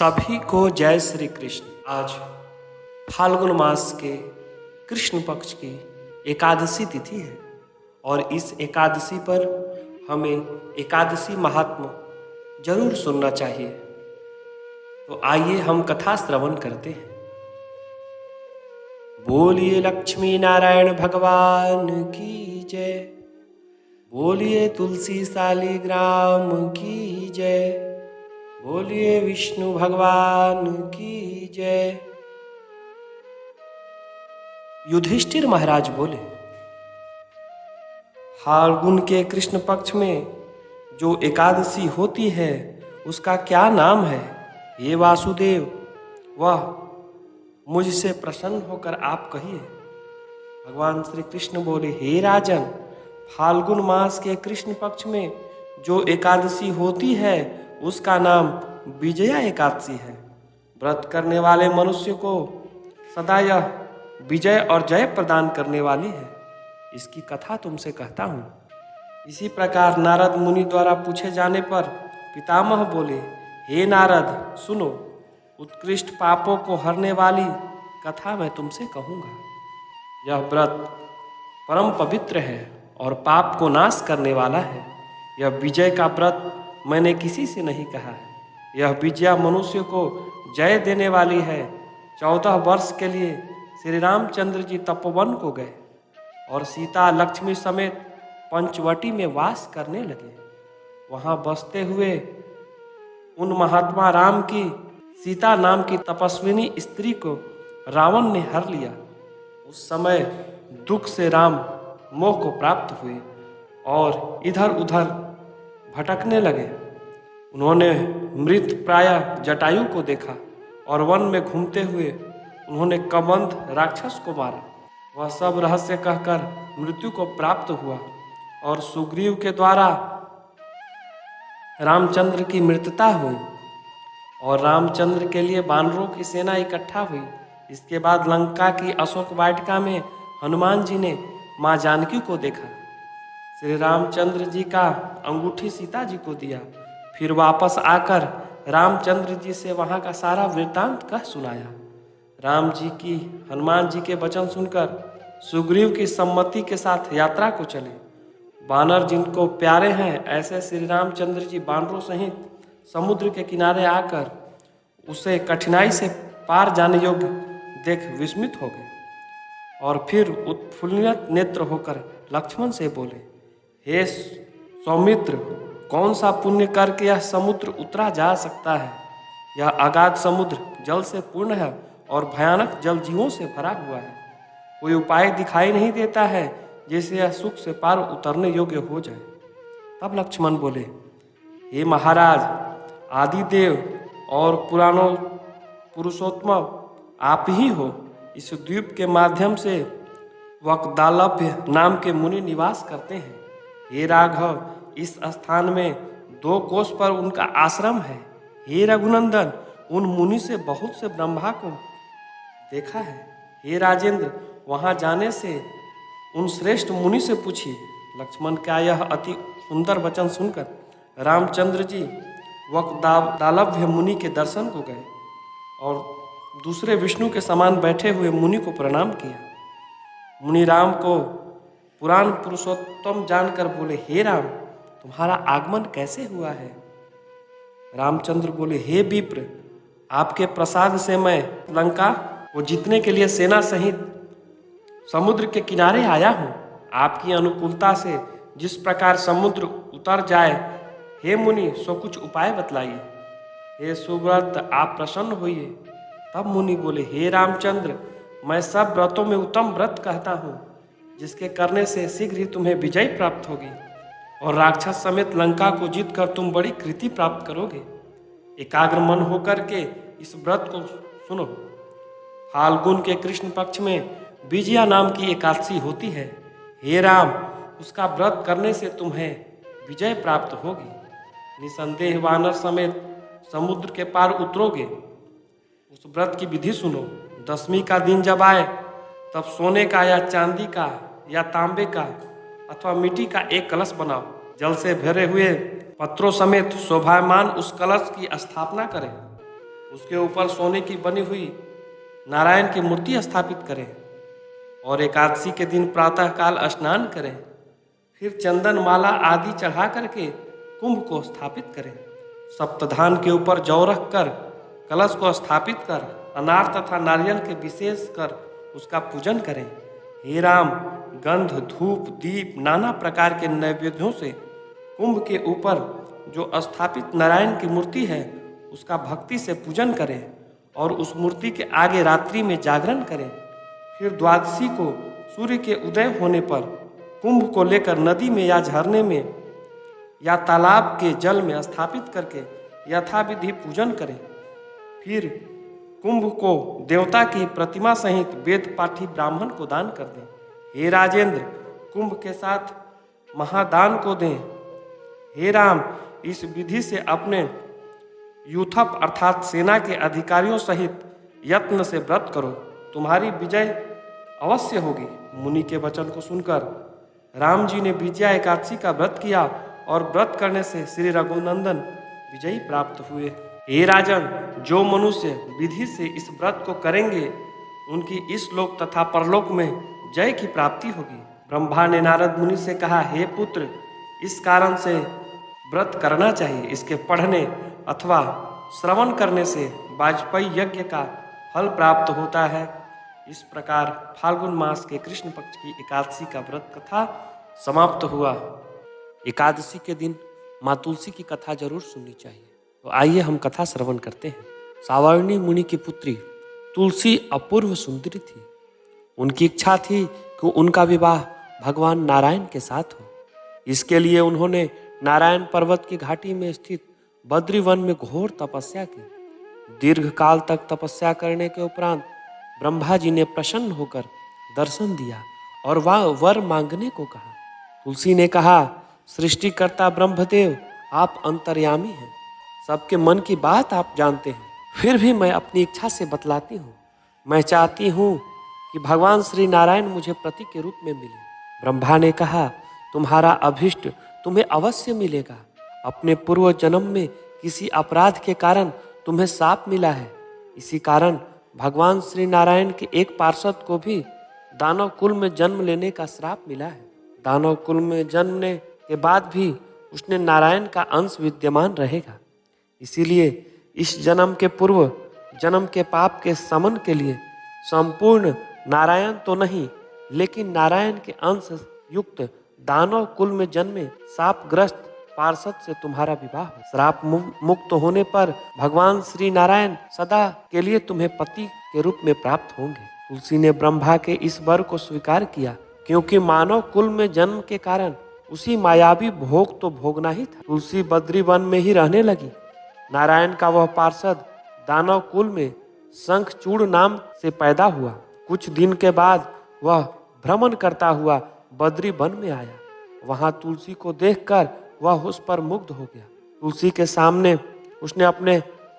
सभी को जय श्री कृष्ण। आज फाल्गुन मास के कृष्ण पक्ष की एकादशी तिथि है और इस एकादशी पर हमें एकादशी महात्म्य जरूर सुनना चाहिए। तो आइए हम कथा श्रवण करते हैं। बोलिए लक्ष्मी नारायण भगवान की जय, बोलिए तुलसी शालिग्राम की जय, बोलिए विष्णु भगवान की जय। युधिष्ठिर महाराज बोले, फाल्गुन के कृष्ण पक्ष में जो एकादशी होती है उसका क्या नाम है? हे वासुदेव, वह मुझसे प्रसन्न होकर आप कहिए। भगवान श्री कृष्ण बोले, हे राजन, फाल्गुन मास के कृष्ण पक्ष में जो एकादशी होती है उसका नाम विजया एकादशी है। व्रत करने वाले मनुष्य को सदा यह विजय और जय प्रदान करने वाली है। इसकी कथा तुमसे कहता हूँ। इसी प्रकार नारद मुनि द्वारा पूछे जाने पर पितामह बोले, हे नारद, सुनो, उत्कृष्ट पापों को हरने वाली कथा मैं तुमसे कहूँगा। यह व्रत परम पवित्र है और पाप को नाश करने वाला है। यह विजय का व्रत मैंने किसी से नहीं कहा है। यह विजया मनुष्य को जय देने वाली है। 14 वर्ष के लिए श्री रामचंद्र जी तपोवन को गए और सीता लक्ष्मी समेत पंचवटी में वास करने लगे। वहाँ बसते हुए उन महात्मा राम की सीता नाम की तपस्विनी स्त्री को रावण ने हर लिया। उस समय दुख से राम मोह को प्राप्त हुए और इधर उधर भटकने लगे। उन्होंने मृत प्राय जटायु को देखा और वन में घूमते हुए उन्होंने कबंध राक्षस को मारा। वह सब रहस्य कहकर मृत्यु को प्राप्त हुआ और सुग्रीव के द्वारा रामचंद्र की मृत्यता हुई और रामचंद्र के लिए वानरों की सेना इकट्ठा हुई। इसके बाद लंका की अशोक वाटिका में हनुमान जी ने माँ जानकी को देखा। श्री रामचंद्र जी का अंगूठी सीता जी को दिया। फिर वापस आकर रामचंद्र जी से वहाँ का सारा वृत्तांत कह सुनाया। राम जी की हनुमान जी के वचन सुनकर सुग्रीव की सम्मति के साथ यात्रा को चले। वानर जिनको प्यारे हैं ऐसे श्री रामचंद्र जी वानरों सहित समुद्र के किनारे आकर उसे कठिनाई से पार जाने योग्य देख विस्मित हो गए और फिर उत्फुल्लित नेत्र होकर लक्ष्मण से बोले, हे सौमित्र, कौन सा पुण्य करके यह समुद्र उतरा जा सकता है? यह अगाध समुद्र जल से पूर्ण है और भयानक जल जीवों से भरा हुआ है। कोई उपाय दिखाई नहीं देता है जिससे यह सुख से पार उतरने योग्य हो जाए। तब लक्ष्मण बोले, हे महाराज, आदिदेव और पुराणों पुरुषोत्तम आप ही हो। इस द्वीप के माध्यम से वक्दालभ्य नाम के मुनि निवास करते हैं। हे राघव, इस स्थान में 2 कोस पर उनका आश्रम है। हे रघुनंदन, उन मुनि से बहुत से ब्रह्मा को देखा है। हे राजेंद्र, वहाँ जाने से उन श्रेष्ठ मुनि से पूछिए। लक्ष्मण का यह अति सुंदर वचन सुनकर रामचंद्र जी वक्दालभ्य मुनि के दर्शन को गए और दूसरे विष्णु के समान बैठे हुए मुनि को प्रणाम किया। मुनि राम को पुराण पुरुषोत्तम जानकर बोले, हे राम, तुम्हारा आगमन कैसे हुआ है? रामचंद्र बोले, हे विप्र, आपके प्रसाद से मैं लंका को जीतने के लिए सेना सहित समुद्र के किनारे आया हूँ। आपकी अनुकूलता से जिस प्रकार समुद्र उतर जाए, हे मुनि, सो कुछ उपाय बतलाइए। हे सुव्रत, आप प्रसन्न होइए। तब मुनि बोले, हे रामचंद्र, मैं सब व्रतों में उत्तम व्रत कहता हूँ जिसके करने से शीघ्र ही तुम्हें विजय प्राप्त होगी और राक्षस समेत लंका को जीतकर तुम बड़ी कृति प्राप्त करोगे। एकाग्र मन होकर के इस व्रत को सुनो। फाल्गुन के कृष्ण पक्ष में विजया नाम की एकादशी होती है। हे राम, उसका व्रत करने से तुम्हें विजय प्राप्त होगी। निसंदेह वानर समेत समुद्र के पार उतरोगे। उस व्रत की विधि सुनो। 10वीं का दिन जब आए तब सोने का या चांदी का या तांबे का अथवा मिट्टी का एक कलश बनाओ। जल से भरे हुए पत्रों समेत शोभायमान उस कलश की स्थापना करें उसके ऊपर सोने की बनी हुई नारायण की मूर्ति स्थापित करें और एकादशी के दिन प्रातःकाल स्नान करें। फिर चंदन माला आदि चढ़ा करके कुंभ को स्थापित करें। सप्तधान के ऊपर जौ रख कर कलश को स्थापित कर अनार तथा नारियल के विशेष कर उसका पूजन करें। हे राम, गंध, धूप, दीप, नाना प्रकार के नैवेद्यों से कुंभ के ऊपर जो स्थापित नारायण की मूर्ति है उसका भक्ति से पूजन करें और उस मूर्ति के आगे रात्रि में जागरण करें। फिर द्वादशी को सूर्य के उदय होने पर कुंभ को लेकर नदी में या झरने में या तालाब के जल में स्थापित करके यथाविधि पूजन करें। फिर कुंभ को देवता की प्रतिमा सहित वेद पाठी ब्राह्मण को दान कर दें। हे राजेंद्र, कुंभ के साथ महादान को दें। हे राम, इस विधि से अपने यूथप अर्थात सेना के अधिकारियों सहित यत्न से व्रत करो, तुम्हारी विजय अवश्य होगी। मुनि के वचन को सुनकर राम जी ने विजया एकादशी का व्रत किया और व्रत करने से श्री रघुनंदन विजयी प्राप्त हुए। हे राजन, जो मनुष्य विधि से इस व्रत को करेंगे उनकी इस लोक तथा परलोक में जय की प्राप्ति होगी। ब्रह्मा ने नारद मुनि से कहा, हे पुत्र, इस कारण से व्रत करना चाहिए। इसके पढ़ने अथवा श्रवण करने से वाजपेयी यज्ञ का फल प्राप्त होता है। इस प्रकार फाल्गुन मास के कृष्ण पक्ष की एकादशी का व्रत कथा समाप्त हुआ। एकादशी के दिन माँ तुलसी की कथा जरूर सुननी चाहिए। तो आइए हम कथा श्रवण करते हैं। सावर्णी मुनि की पुत्री तुलसी अपूर्व सुंदरी थी। उनकी इच्छा थी कि उनका विवाह भगवान नारायण के साथ हो। इसके लिए उन्होंने नारायण पर्वत की घाटी में स्थित बद्री वन में घोर तपस्या की। दीर्घ काल तक तपस्या करने के उपरांत ब्रह्मा जी ने प्रसन्न होकर दर्शन दिया और वह वर मांगने को कहा। तुलसी ने कहा, सृष्टिकर्ता ब्रह्मदेव, आप अंतर्यामी हैं, सबके मन की बात आप जानते हैं। फिर भी मैं अपनी इच्छा से बतलाती हूँ। मैं चाहती हूँ कि भगवान श्री नारायण मुझे पति के रूप में मिले। ब्रह्मा ने कहा, तुम्हारा अभिष्ट तुम्हें अवश्य मिलेगा। अपने पूर्व जन्म में किसी अपराध के कारण तुम्हें शाप मिला है। इसी कारण भगवान श्री नारायण के एक पार्षद को भी दानव कुल में जन्म लेने का श्राप मिला है। दानव कुल में जन्मने के बाद भी उसने नारायण का अंश विद्यमान रहेगा। इसीलिए इस जन्म के पूर्व जन्म के पाप के शमन के लिए संपूर्ण नारायण तो नहीं, लेकिन नारायण के अंश युक्त दानव कुल में जन्मे शापग्रस्त पार्षद से तुम्हारा विवाह हो। श्राप मुक्त होने पर भगवान श्री नारायण सदा के लिए तुम्हें पति के रूप में प्राप्त होंगे। तुलसी ने ब्रह्मा के इस वर को स्वीकार किया, क्योंकि मानव कुल में जन्म के कारण उसी मायावी भोग तो भोगना ही था। तुलसी बद्री वन में ही रहने लगी। नारायण का वह पार्षद दानव कुल में शंखचूड़ नाम से पैदा हुआ। कुछ दिन के बाद वह भ्रमण करता हुआ बद्री वन में आया। वहां तुलसी को देखकर वह उस पर मुग्ध हो गया। तुलसी के सामने उसने अपने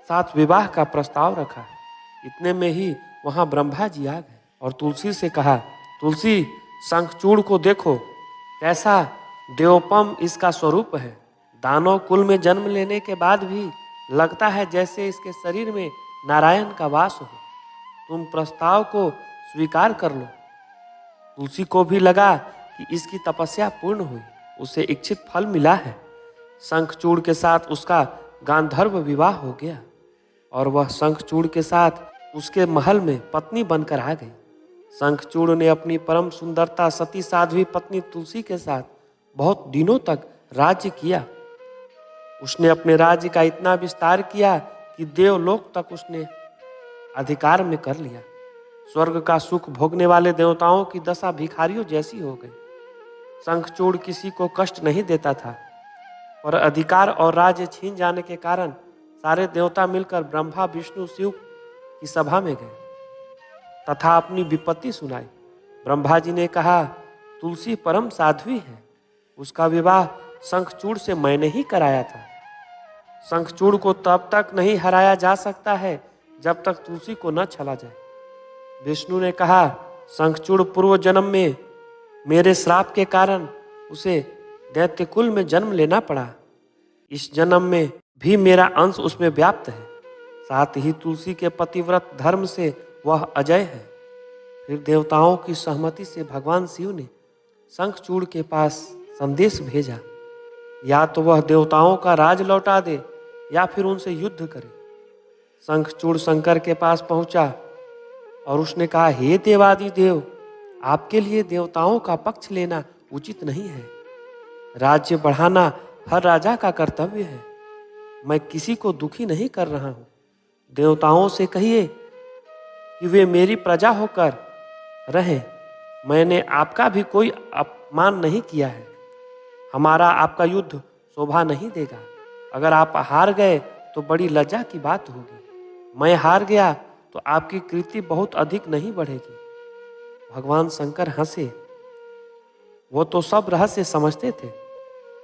साथ विवाह का प्रस्ताव रखा। इतने में ही वहां ब्रह्मा जी आ गए और तुलसी से कहा, तुलसी, शंखचूड़ को देखो, कैसा देवोपम इसका स्वरूप है। दानव कुल में जन्म लेने के बाद भी लगता है जैसे इसके शरीर में नारायण का वास हो। तुम प्रस्ताव को स्वीकार कर लो। तुलसी को भी लगा कि इसकी तपस्या पूर्ण हुई, उसे इच्छित फल मिला है। शंखचूड़ के साथ उसका गांधर्व विवाह हो गया और वह शंखचूड़ के साथ उसके महल में पत्नी बनकर आ गई। शंखचूड़ ने अपनी परम सुंदरता सती साध्वी पत्नी तुलसी के साथ बहुत दिनों तक राज्य किया। उसने अपने राज्य का इतना विस्तार किया कि देवलोक तक उसने अधिकार में कर लिया। स्वर्ग का सुख भोगने वाले देवताओं की दशा भिखारियों जैसी हो गई। शंखचूड़ किसी को कष्ट नहीं देता था, पर अधिकार और राज्य छीन जाने के कारण सारे देवता मिलकर ब्रह्मा, विष्णु, शिव की सभा में गए तथा अपनी विपत्ति सुनाई। ब्रह्मा जी ने कहा, तुलसी परम साध्वी है, उसका विवाह शंखचूड़ से मैंने ही कराया था। शंखचूड़ को तब तक नहीं हराया जा सकता है जब तक तुलसी को न छला जाए। विष्णु ने कहा, शंखचूड़ पूर्व जन्म में मेरे श्राप के कारण उसे दैत्य कुल में जन्म लेना पड़ा। इस जन्म में भी मेरा अंश उसमें व्याप्त है। साथ ही तुलसी के पतिव्रत धर्म से वह अजय है। फिर देवताओं की सहमति से भगवान शिव ने शंखचूड़ के पास संदेश भेजा, या तो वह देवताओं का राज लौटा दे या फिर उनसे युद्ध करे। शंखचूड़ शंकर के पास पहुंचा और उसने कहा, हे देवादि देव, आपके लिए देवताओं का पक्ष लेना उचित नहीं है। राज्य बढ़ाना हर राजा का कर्तव्य है। मैं किसी को दुखी नहीं कर रहा हूँ। देवताओं से कहिए कि वे मेरी प्रजा होकर रहें। मैंने आपका भी कोई अपमान नहीं किया है। हमारा आपका युद्ध शोभा नहीं देगा। अगर आप हार गए तो बड़ी लज्जा की बात होगी। मैं हार गया तो आपकी कीर्ति बहुत अधिक नहीं बढ़ेगी। भगवान शंकर हंसे। वो तो सब रहस्य समझते थे।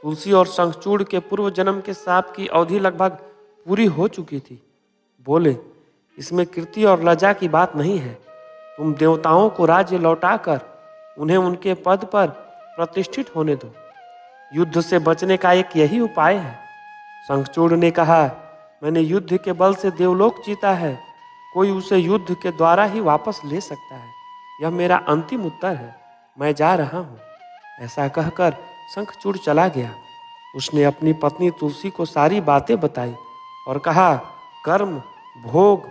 तुलसी और शंखचूड़ के पूर्व जन्म के शाप की अवधि लगभग पूरी हो चुकी थी। बोले, इसमें कीर्ति और लज्जा की बात नहीं है। तुम देवताओं को राज्य लौटाकर उन्हें उनके पद पर प्रतिष्ठित होने दो। युद्ध से बचने का एक यही उपाय है। शंखचूड़ ने कहा, मैंने युद्ध के बल से देवलोक जीता है। कोई उसे युद्ध के द्वारा ही वापस ले सकता है। यह मेरा अंतिम उत्तर है। मैं जा रहा हूँ। ऐसा कहकर शंखचूड़ चला गया। उसने अपनी पत्नी तुलसी को सारी बातें बताई और कहा, कर्म भोग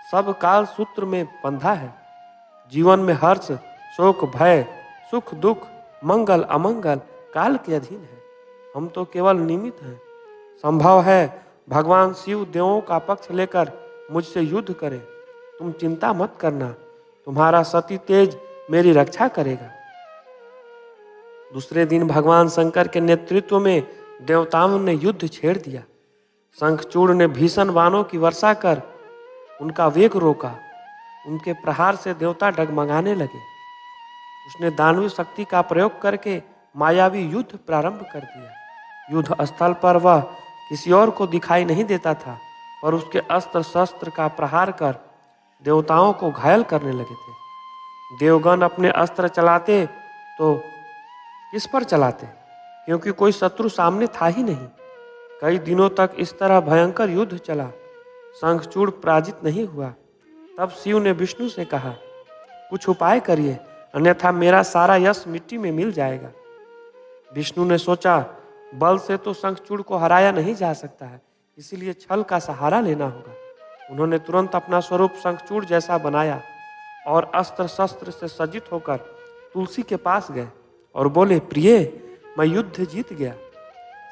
सब काल सूत्र में बंधा है। जीवन में हर्ष शोक भय सुख दुख मंगल अमंगल काल के अधीन है। हम तो केवल निमित्त हैं। संभव है भगवान शिव देवों का पक्ष लेकर मुझसे युद्ध करें। तुम चिंता मत करना। तुम्हारा सती तेज मेरी रक्षा करेगा। दूसरे दिन भगवान शंकर के नेतृत्व में देवताओं ने युद्ध छेड़ दिया। शंखचूड़ ने भीषण बाणों की वर्षा कर उनका वेग रोका। उनके प्रहार से देवता डगमगाने लगे। उसने दानवीय शक्ति का प्रयोग करके मायावी युद्ध प्रारंभ कर दिया। युद्ध स्थल पर वह किसी और को दिखाई नहीं देता था, पर उसके अस्त्र शस्त्र का प्रहार कर देवताओं को घायल करने लगे थे। देवगण अपने अस्त्र चलाते तो किस पर चलाते, क्योंकि कोई शत्रु सामने था ही नहीं। कई दिनों तक इस तरह भयंकर युद्ध चला। शंखचूड़ पराजित नहीं हुआ। तब शिव ने विष्णु से कहा, कुछ उपाय करिए, अन्यथा मेरा सारा यश मिट्टी में मिल जाएगा। विष्णु ने सोचा, बल से तो शंखचूड़ को हराया नहीं जा सकता है, इसीलिए छल का सहारा लेना होगा। उन्होंने तुरंत अपना स्वरूप शंखचूड़ जैसा बनाया और अस्त्र शस्त्र से सज्जित होकर तुलसी के पास गए और बोले, प्रिय, मैं युद्ध जीत गया।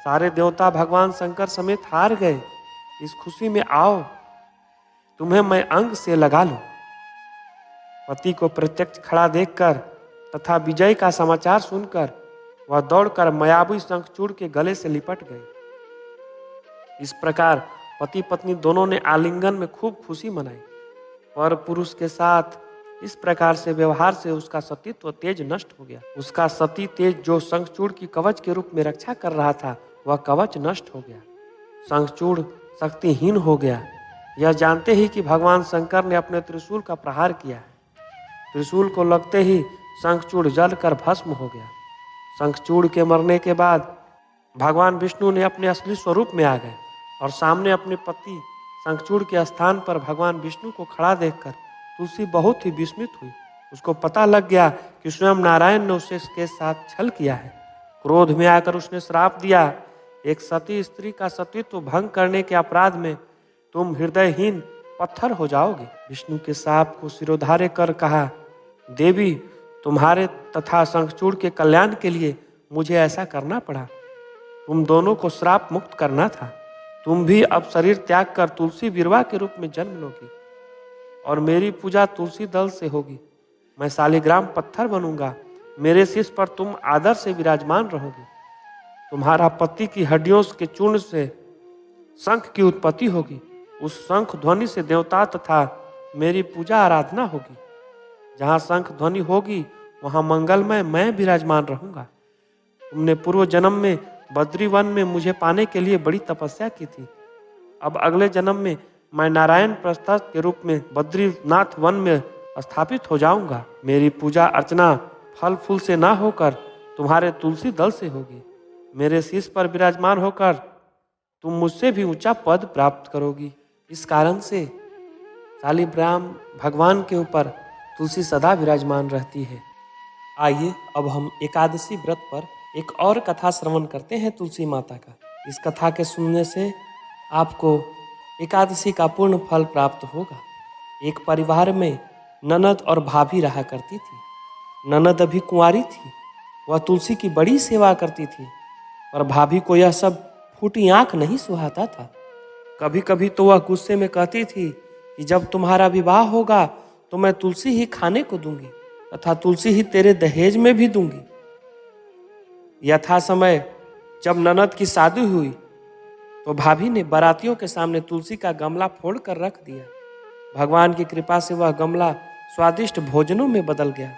सारे देवता भगवान शंकर समेत हार गए। इस खुशी में आओ, तुम्हें मैं अंग से लगा लूं। पति को प्रत्यक्ष खड़ा देखकर तथा विजय का समाचार सुनकर वह दौड़कर मायावी शंखचूड़ के गले से लिपट गए। इस प्रकार पति पत्नी दोनों ने आलिंगन में खूब खुशी मनाई। पर पुरुष के साथ इस प्रकार से व्यवहार से उसका सतीत्व तेज नष्ट हो गया। उसका सती तेज जो शंखचूड़ की कवच के रूप में रक्षा कर रहा था, वह कवच नष्ट हो गया। शंखचूड़ शक्तिहीन हो गया। यह जानते ही कि भगवान शंकर ने अपने त्रिशूल का प्रहार किया है। त्रिशूल को लगते ही शंखचूड़ जलकर भस्म हो गया। शंखचूड़ के मरने के बाद भगवान विष्णु ने अपने असली स्वरूप में आ गए और सामने अपने पति शंखचूड़ के स्थान पर भगवान विष्णु को खड़ा देखकर तुलसी बहुत ही विस्मित हुई। उसको पता लग गया कि स्वयं नारायण ने उसके साथ छल किया है। क्रोध में आकर उसने श्राप दिया, एक सती स्त्री का सतीत्व भंग करने के अपराध में तुम हृदयहीन पत्थर हो जाओगे। विष्णु के शाप को सिरोधार्य कर कहा, देवी, तुम्हारे तथा शंखचूड़ के कल्याण के लिए मुझे ऐसा करना पड़ा। तुम दोनों को श्राप मुक्त करना था। तुम भी अब शरीर त्याग कर तुलसी विरवा के रूप में जन्म लोगी और मेरी पूजा तुलसी दल से होगी। मैं शालिग्राम पत्थर बनूंगा। मेरे शीश पर तुम आदर से विराजमान रहोगे। तुम्हारा पति की हड्डियों के चूर्ण से शंख की उत्पत्ति होगी। उस शंख ध्वनि से देवता तथा मेरी पूजा आराधना होगी। जहाँ शंख ध्वनि होगी वहाँ मंगलमय मैं विराजमान रहूंगा। तुमने पूर्व जन्म में बद्री वन में मुझे पाने के लिए बड़ी तपस्या की थी। अब अगले जन्म में मैं नारायण प्रस्थ के रूप में बद्रीनाथ वन में स्थापित हो जाऊंगा। मेरी पूजा अर्चना फल फूल से ना होकर तुम्हारे तुलसी दल से होगी। मेरे शीश पर विराजमान होकर तुम मुझसे भी ऊंचा पद प्राप्त करोगी। इस कारण से शालिग्राम भगवान के ऊपर तुलसी सदा विराजमान रहती है। आइए अब हम एकादशी व्रत पर एक और कथा श्रवण करते हैं तुलसी माता का। इस कथा के सुनने से आपको एकादशी का पूर्ण फल प्राप्त होगा। एक परिवार में ननद और भाभी रहा करती थी। ननद अभी कुंवारी थी। वह तुलसी की बड़ी सेवा करती थी, पर भाभी को यह सब फूटी आंख नहीं सुहाता था। कभी कभी तो वह गुस्से में कहती थी कि जब तुम्हारा विवाह होगा तो मैं तुलसी ही खाने को दूंगी तथा तुलसी ही तेरे दहेज में भी दूंगी। यथा समय जब ननद की शादी हुई तो भाभी ने बारातियों के सामने तुलसी का गमला फोड़ कर रख दिया। भगवान की कृपा से वह गमला स्वादिष्ट भोजनों में बदल गया।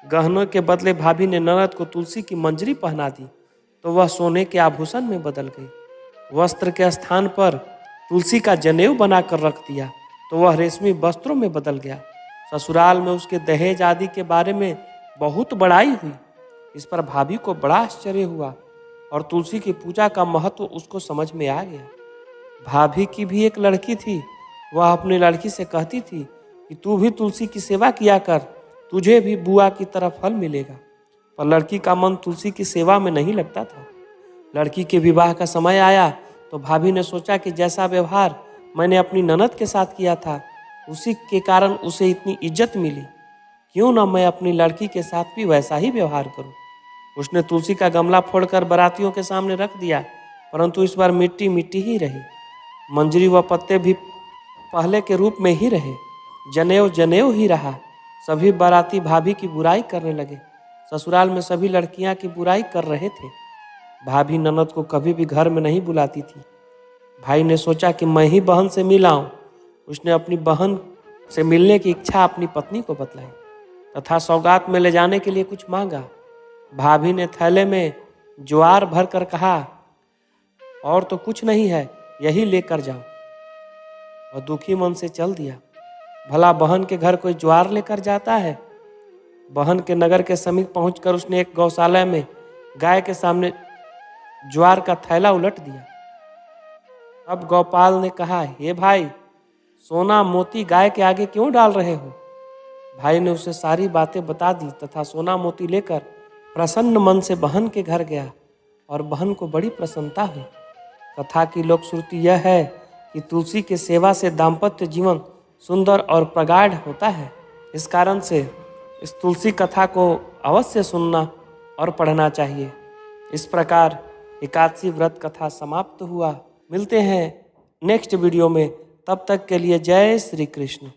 गहनों के बदले भाभी ने ननद को तुलसी की मंजरी पहना दी तो वह सोने के आभूषण में बदल गई। वस्त्र के स्थान पर तुलसी का जनेऊ बनाकर रख दिया तो वह रेशमी वस्त्रों में बदल गया। ससुराल में उसके दहेज आदि के बारे में बहुत बड़ाई हुई। इस पर भाभी को बड़ा आश्चर्य हुआ और तुलसी की पूजा का महत्व उसको समझ में आ गया। भाभी की भी एक लड़की थी। वह अपनी लड़की से कहती थी कि तू भी तुलसी की सेवा किया कर, तुझे भी बुआ की तरह फल मिलेगा। पर लड़की का मन तुलसी की सेवा में नहीं लगता था। लड़की के विवाह का समय आया तो भाभी ने सोचा कि जैसा व्यवहार मैंने अपनी ननद के साथ किया था उसी के कारण उसे इतनी इज्जत मिली, क्यों ना मैं अपनी लड़की के साथ भी वैसा ही व्यवहार करूं। उसने तुलसी का गमला फोड़कर बारातियों के सामने रख दिया, परंतु इस बार मिट्टी मिट्टी ही रही। मंजरी व पत्ते भी पहले के रूप में ही रहे। जनेऊ जनेऊ ही रहा। सभी बाराती भाभी की बुराई करने लगे। ससुराल में सभी लड़कियां की बुराई कर रहे थे। भाभी ननद को कभी भी घर में नहीं बुलाती थी। भाई ने सोचा कि मैं ही बहन से मिल आऊं। उसने अपनी बहन से मिलने की इच्छा अपनी पत्नी को बतलाई तथा सौगात में ले जाने के लिए कुछ मांगा। भाभी ने थैले में ज्वार भर कर कहा, और तो कुछ नहीं है, यही लेकर जाओ। और दुखी मन से चल दिया। भला बहन के घर कोई ज्वार लेकर जाता है? बहन के नगर के समीप पहुंचकर उसने एक गौशाला में गाय के सामने ज्वार का थैला उलट दिया। अब गौपाल ने कहा, हे भाई, सोना मोती गाय के आगे क्यों डाल रहे हो? भाई ने उसे सारी बातें बता दी तथा सोना मोती लेकर प्रसन्न मन से बहन के घर गया और बहन को बड़ी प्रसन्नता हुई। कथा की लोक श्रुति यह है कि तुलसी की सेवा से दाम्पत्य जीवन सुंदर और प्रगाढ़ होता है। इस कारण से इस तुलसी कथा को अवश्य सुनना और पढ़ना चाहिए। इस प्रकार एकादशी व्रत कथा समाप्त हुआ। मिलते हैं नेक्स्ट वीडियो में। तब तक के लिए जय श्री कृष्ण।